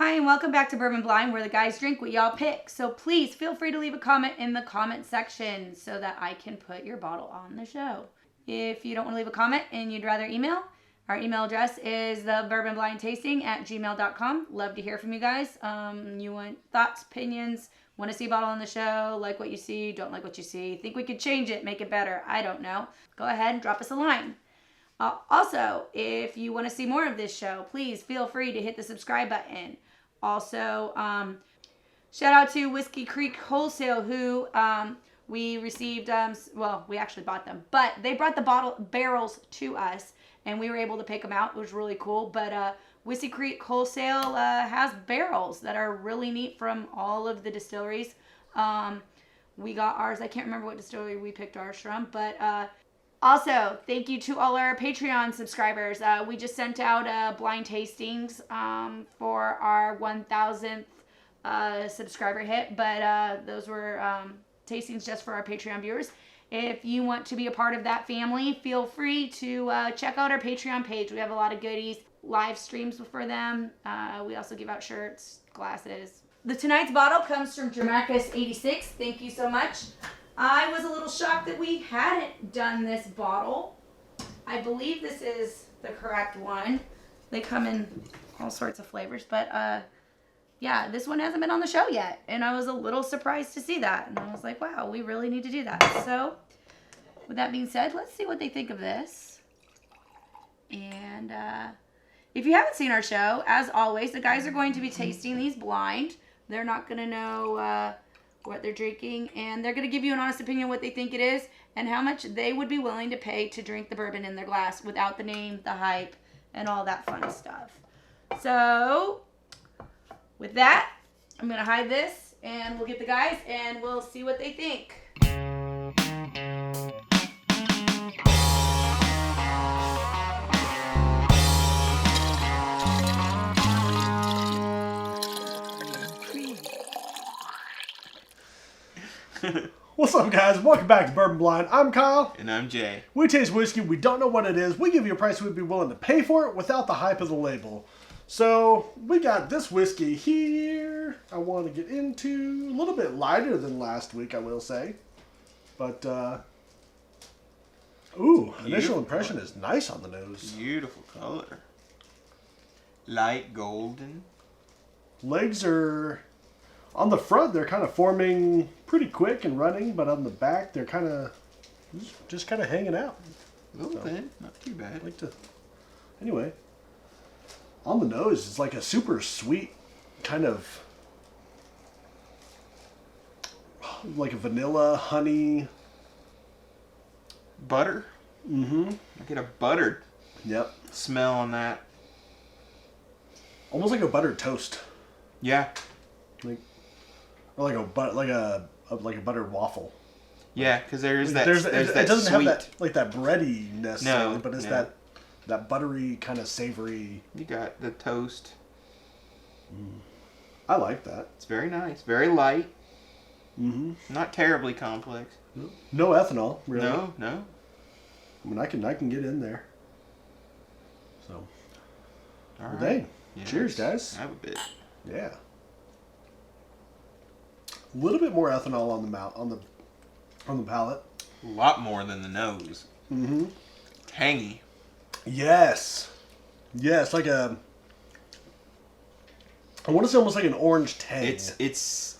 Hi, and welcome back to Bourbon Blind, where the guys drink what y'all pick. So please feel free to leave a comment in the comment section so that I can put your bottle on the show. If you don't want to leave a comment and you'd rather email, our email address is thebourbonblindtasting@gmail.com. Love to hear from you guys. You want thoughts, opinions, want to see a bottle on the show, like what you see, don't like what you see, think we could change it, make it better, I don't know. Go ahead and drop us a line. Also, if you want to see more of this show, please feel free to hit the subscribe button. Also, shout out to Whiskey Creek Wholesale, who we received, we actually bought them, but they brought the barrels to us, and we were able to pick them out. It was really cool. But Whiskey Creek Wholesale has barrels that are really neat from all of the distilleries. We got ours. I can't remember what distillery we picked ours from, but also, thank you to all our Patreon subscribers. We just sent out blind tastings for our 1,000th subscriber hit, but those were tastings just for our Patreon viewers. If you want to be a part of that family, feel free to check out our Patreon page. We have a lot of goodies, live streams for them. We also give out shirts, glasses. Tonight's bottle comes from Jamarcus 86. Thank you so much. I was a little shocked that we hadn't done this bottle. I believe this is the correct one. They come in all sorts of flavors, but yeah, this one hasn't been on the show yet, and I was a little surprised to see that, and I was like, wow, we really need to do that. So with that being said, let's see what they think of this. And if you haven't seen our show, as always, the guys are going to be tasting these blind. They're not going to know what they're drinking, and they're going to give you an honest opinion what they think it is and how much they would be willing to pay to drink the bourbon in their glass without the name, the hype, and all that fun stuff. So with that, I'm going to hide this, and we'll get the guys, and we'll see what they think. What's up, guys? Welcome back to Bourbon Blind. I'm Kyle. And I'm Jay. We taste whiskey. We don't know what it is. We give you a price we'd be willing to pay for it without the hype of the label. So, we got this whiskey here. I want to get into a little bit lighter than last week, I will say. But, initial impression is nice on the nose. Beautiful color. Light golden. Legs are... On the front, they're kind of forming pretty quick and running, but on the back, they're kind of just kind of hanging out. A little thin, not too bad. Anyway, on the nose, it's like a super sweet kind of like a vanilla, honey. Butter? Mm-hmm. I get a buttered smell on that. Almost like a buttered toast. Yeah. Or like a buttered waffle. Yeah, because there's that. It doesn't sweet. have that like that bready necessarily, but it's no. that buttery kind of savory. You got the toast. I like that. It's very nice, very light. Mm-hmm. Not terribly complex. No ethanol, really. No. I mean, I can get in there. So. All right. Dang. Yeah, Cheers, guys. Have a bit. Yeah. A little bit more ethanol on the mouth, on the palate. A lot more than the nose. Mm-hmm. Tangy. Yes, like a. I want to say almost like an orange tang. It's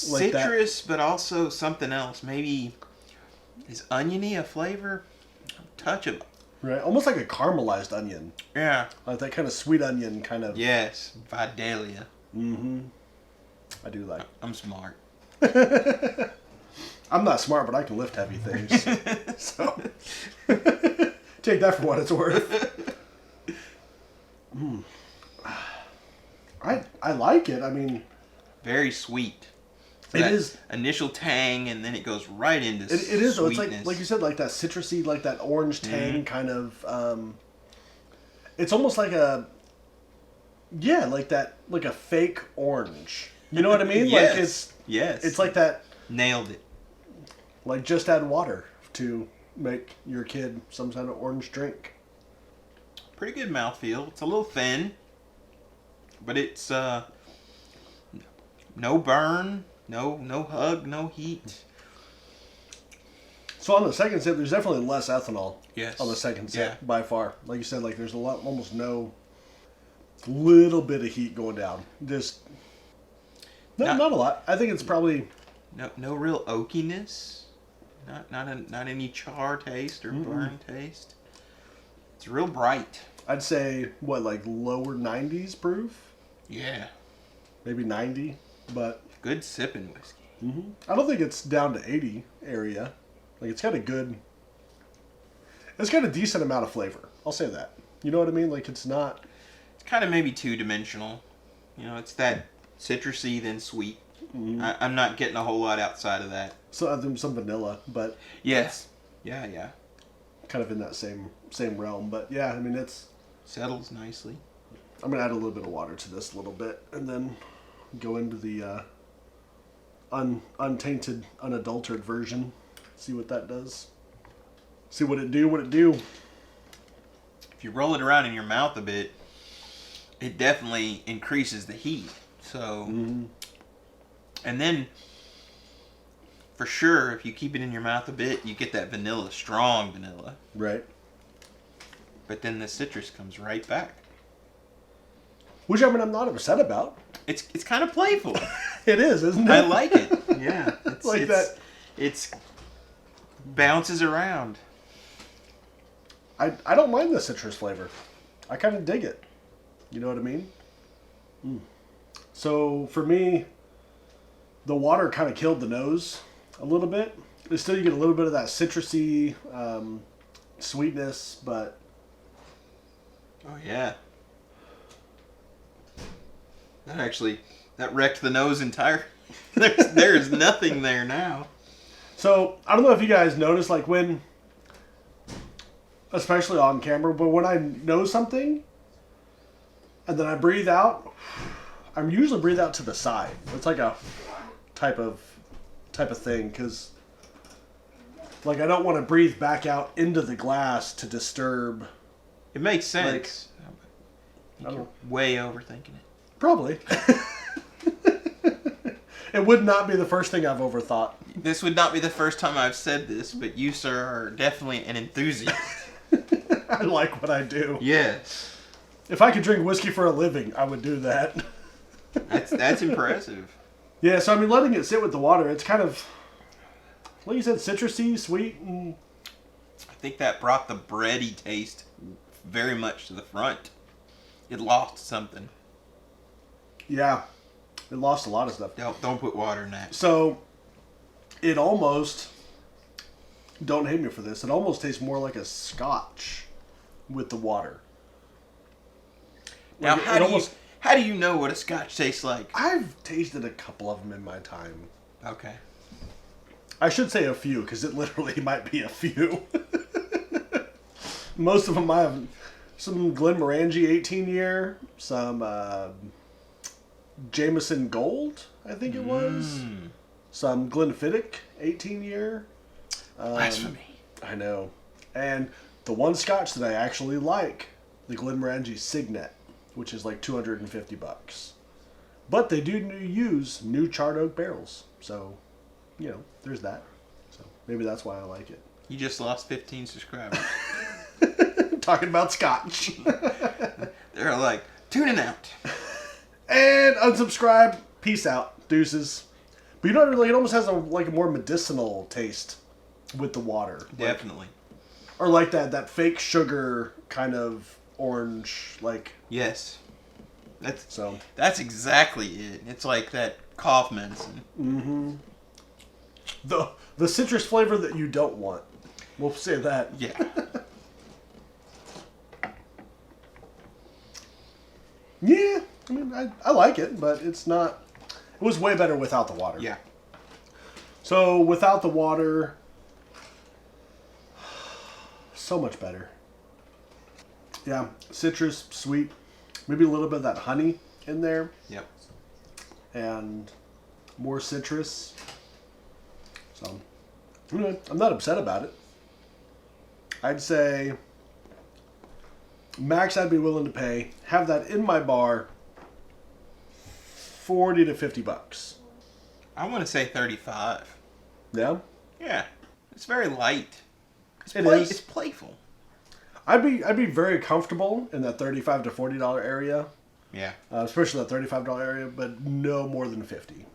like citrus, but also something else. Maybe is oniony a flavor? A touch of. Right, almost like a caramelized onion. Yeah. Like that kind of sweet onion kind of. Yes, Vidalia. Mm-hmm. I do like. I'm smart. I'm not smart, but I can lift heavy things. So take that for what it's worth. I like it. I mean, very sweet. So it is initial tang, and then it goes right into it is. So it's sweetness. like you said, like that citrusy, like that orange tang kind of. It's almost like a. Yeah, like that, like a fake orange. You know what I mean? Yes. Like it's like that. Nailed it. Like just add water to make your kid some kind of orange drink. Pretty good mouthfeel. It's a little thin, but it's no burn, no hug, no heat. So on the second sip, there's definitely less ethanol. Yes. On the second sip, Yeah. by far. Like you said, like there's almost no little bit of heat going down. Just not a lot. I think it's probably No real oakiness. Not any char taste or burn taste. It's real bright. I'd say like lower 90s proof, Yeah. maybe 90, but Good sipping whiskey. I don't think it's down to 80 area. Like it's got a decent amount of flavor. I'll say that. You know what I mean? Like it's not. It's kind of maybe two-dimensional. You know, it's that citrusy then sweet. I'm not getting a whole lot outside of that. So I think some vanilla, but Yes. Yeah. kind of in that same realm. But yeah, I mean it's. Settles nicely. I'm gonna add a little bit of water to this a little bit, and then go into the untainted, unadulterated version. See what that does. See what it do. If you roll it around in your mouth a bit, it definitely increases the heat. So, and then for sure, if you keep it in your mouth a bit, you get that vanilla, strong vanilla. Right. But then the citrus comes right back. Which I mean, I'm not upset about. It's kind of playful. It is, isn't it? I like it. Yeah, it's, Like that. It's bounces around. I don't mind the citrus flavor. I kind of dig it. You know what I mean? So for me, the water kind of killed the nose a little bit. But still, you get a little bit of that citrusy sweetness, but Oh yeah. That wrecked the nose entire. There's nothing there now. so I don't know if you guys notice, like when, especially on camera, but when I know something, and then I breathe out, I'm usually breathe out to the side. It's like a type of thing, because like I don't want to breathe back out into the glass to disturb. It makes sense. I don't know. Way overthinking it. Probably. It would not be the first thing I've overthought. This would not be the first time I've said this, but you, sir, are definitely an enthusiast. I like what I do. Yes. If I could drink whiskey for a living, I would do that. That's impressive. Yeah, so I mean, letting it sit with the water, it's kind of, like you said, citrusy, sweet, and I think that brought the bready taste very much to the front. It lost something. yeah, it lost a lot of stuff. Don't put water in that. So, it almost, don't hate me for this, it almost tastes more like a scotch with the water. Now, Like, how do you know what a scotch tastes like? I've tasted a couple of them in my time. Okay. I should say a few, because it literally might be a few. Most of them I have some Glenmorangie 18 year, some Jameson Gold, I think it was. Some Glenfiddich 18 year. Blasphemy. I know. And the one scotch that I actually like, the Glenmorangie Signet, which is like $250. But they do use new charred oak barrels. So, you know, there's that. So maybe that's why I like it. You just lost 15 subscribers. Talking about scotch. They're like, tuning out. And unsubscribe. Peace out. Deuces. But you know, really, it almost has a more medicinal taste with the water. Definitely. Or like that fake sugar kind of orange, like. Yes. So. That's exactly it. It's like that cough medicine. Mm-hmm. The citrus flavor that you don't want. We'll say that. Yeah. Yeah, I mean, I like it, but it's not. It was way better without the water. Yeah. So without the water, so much better. Yeah, citrus, sweet, maybe a little bit of that honey in there, Yep. and more citrus. So, anyway, I'm not upset about it. I'd say max I'd be willing to pay, have that in my bar, 40 to $50. I want to say 35. Yeah, Yeah, it's very light. it is. It's playful. I'd be very comfortable in that $35 to $40 area, Yeah. especially that $35 area, but no more than 50.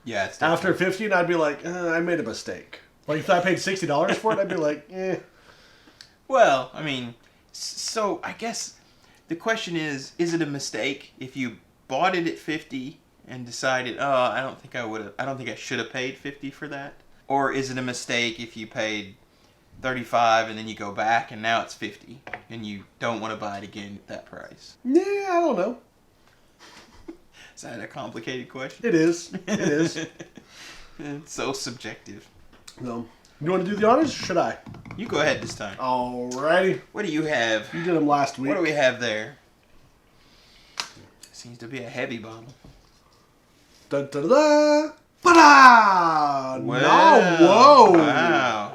Yeah, it's After definitely- 50, I'd be like, I made a mistake. Like if I paid $60 for it, I'd be like, eh. Well, I mean, so I guess the question is it a mistake if you bought it at 50 and decided, oh, I don't think I should have paid 50 for that? Or is it a mistake if you paid 35 and then you go back and now it's 50 and you don't want to buy it again at that price? Yeah, I don't know. Is that a complicated question? It is. It is. It's so subjective. No. You want to do the honors or should I? You go ahead this time. Alrighty. What do you have? You did them last week. What do we have there? Seems to be a heavy bottle. Da da da da. Ba-da! Well, Whoa! Wow.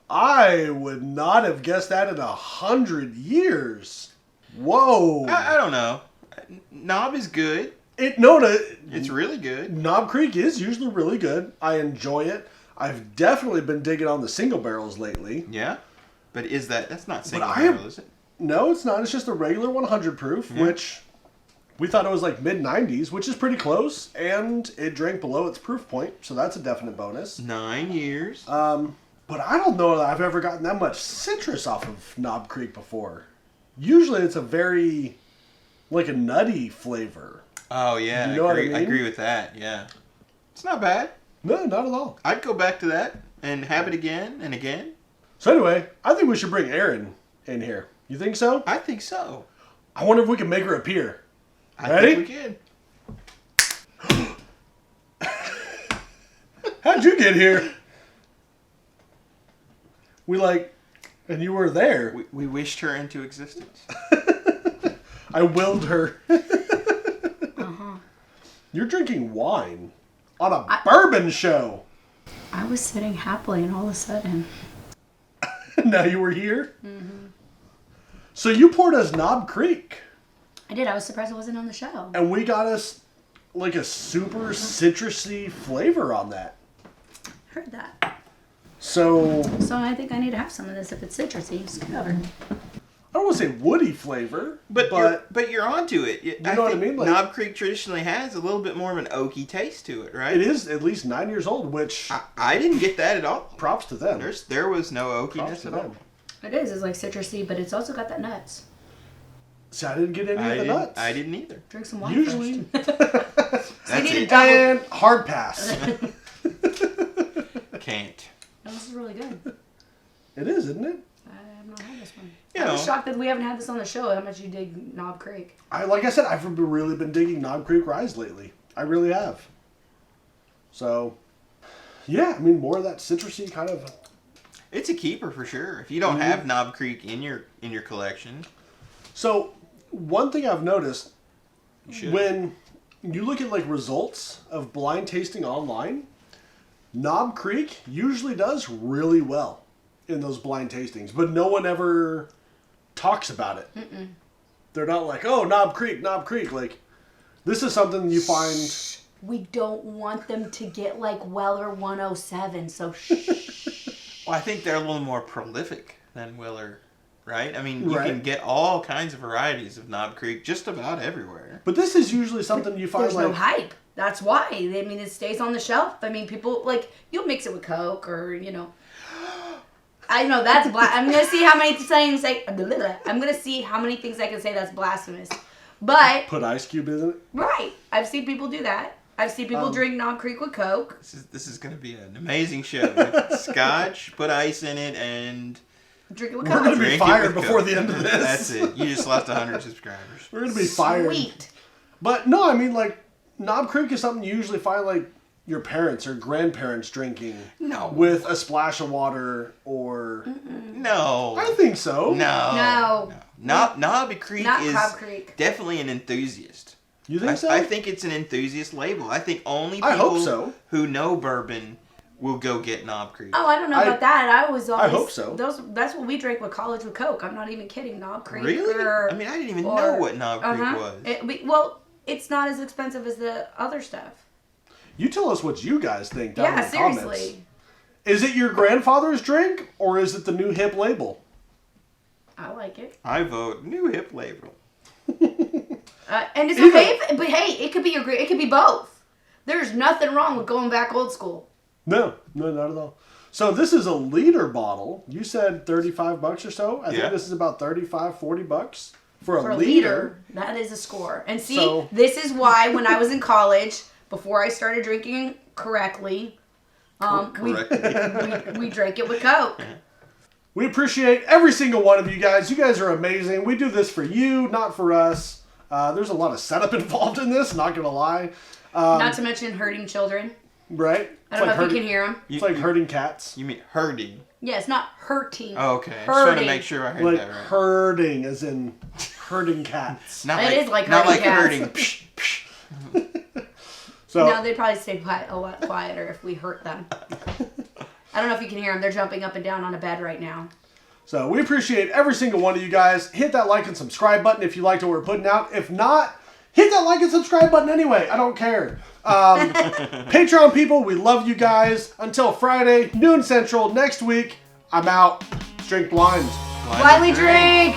I would not have guessed that in 100 years. Whoa! I don't know. Knob is good. It's really good. Knob Creek is usually really good. I enjoy it. I've definitely been digging on the single barrels lately. Yeah. But that's not single I am- barrel, is it? No, it's not. It's just a regular 100 proof, Yeah. which we thought it was like mid-90s, which is pretty close, and it drank below its proof point, so that's a definite bonus. 9 years. But I don't know that I've ever gotten that much citrus off of Knob Creek before. Usually it's a very, like a nutty flavor. Oh, yeah. You know what I I mean? agree with that, yeah. It's not bad. No, not at all. I'd go back to that and have it again and again. So anyway, I think we should bring Erin in here. You think so? I think so. I wonder if we can make her appear. I Ready? think we can. How'd you get here? And you were there. We wished her into existence. I willed her. You're drinking wine on a bourbon show. I was sitting happily, and all of a sudden, Now you were here? Mm-hmm. So you poured us Knob Creek. I did. I was surprised it wasn't on the show. And we got us like a super citrusy flavor on that. Heard that. So, So I think I need to have some of this if it's citrusy. It's covered. I don't want to say woody flavor, But you're onto it. You know what I mean? Like- Knob Creek traditionally has a little bit more of an oaky taste to it, right? it is at least 9 years old, which I didn't get that at all. props to them. There was no Props oakiness to at all. them. It is. It's like citrusy, but it's also got that nuts. See, I didn't get any of the nuts. I didn't either. Drink some wine Usually. first. That's need it. a double. And hard pass. Can't. No, this is really good. It is, isn't it? I have not had this one. You I'm know. shocked that we haven't had this on the show. How much you dig Knob Creek? Like I said, I've really been digging Knob Creek Rise lately. I really have. So, yeah, I mean, more of that citrusy kind of. It's a keeper for sure. If you don't have Knob Creek in your collection, So, one thing I've noticed you should. when you look at like results of blind tasting online, Knob Creek usually does really well in those blind tastings, but no one ever talks about it. They're not like, oh, Knob Creek. Like, this is something you find. We don't want them to get like Weller 107, so shh. Well, I think they're a little more prolific than Willer, right? I mean, you Right. can get all kinds of varieties of Knob Creek just about everywhere. But this is usually something you find There's like. no hype. That's why. I mean, it stays on the shelf. I mean, people, like, you'll mix it with Coke or, you know. I know that's I'm going to see how many things I'm going to see how many things I can say that's blasphemous. But, Put Ice Cube in it. right. I've seen people do that. I've seen people drink Knob Creek with Coke. This is going to be an amazing show. Scotch, put ice in it, and Drink it with We're gonna Coke. be drink it fired with before Coke. the end of this. That's it. You just lost 100 subscribers. We're gonna be fired. Sweet. But no, I mean like Knob Creek is something you usually find like your parents or grandparents drinking No. with a splash of water or. No. I think so. No. No. Knob Creek Not is Knob Creek. definitely an enthusiast. You think so? I think it's an enthusiast label. I think only people I hope so. who know bourbon will go get Knob Creek. Oh, I don't know about that. I hope so. That's what we drank with college with Coke. I'm not even kidding. Knob Creek. Really? Or, I mean, I didn't even know what Knob Creek was. it's not as expensive as the other stuff. You tell us what you guys think down in Yeah, the seriously. comments. Is it your grandfather's drink, or is it the new hip label? I like it. I vote new hip label. And it's okay, but hey, it could be it could be both. There's nothing wrong with going back old school. No, not at all. So this is a liter bottle. You said $35 or so. I think this is about $35-$40 for a liter. That is a score. And see, So- this is why when I was in college, before I started drinking correctly, we drank it with Coke. We appreciate every single one of you guys. You guys are amazing. We do this for you, not for us. There's a lot of setup involved in this, not going to lie. Not to mention hurting children. Right? I don't know if you can hear them. It's like herding cats. You mean herding? Yeah, it's not hurting. Oh, okay. Just Herding. want to make sure I heard Like that right. herding, as in herding cats. Not It is like not herding like cats. herding. Psh, psh. So No, they'd probably stay quiet, a lot quieter if we hurt them. I don't know if you can hear them. They're jumping up and down on a bed right now. So we appreciate every single one of you guys. Hit that like and subscribe button if you liked what we're putting out. If not, hit that like and subscribe button anyway. I don't care. Patreon people, we love you guys. Until Friday, noon central next week, I'm out. Drink blind. Blindly drink!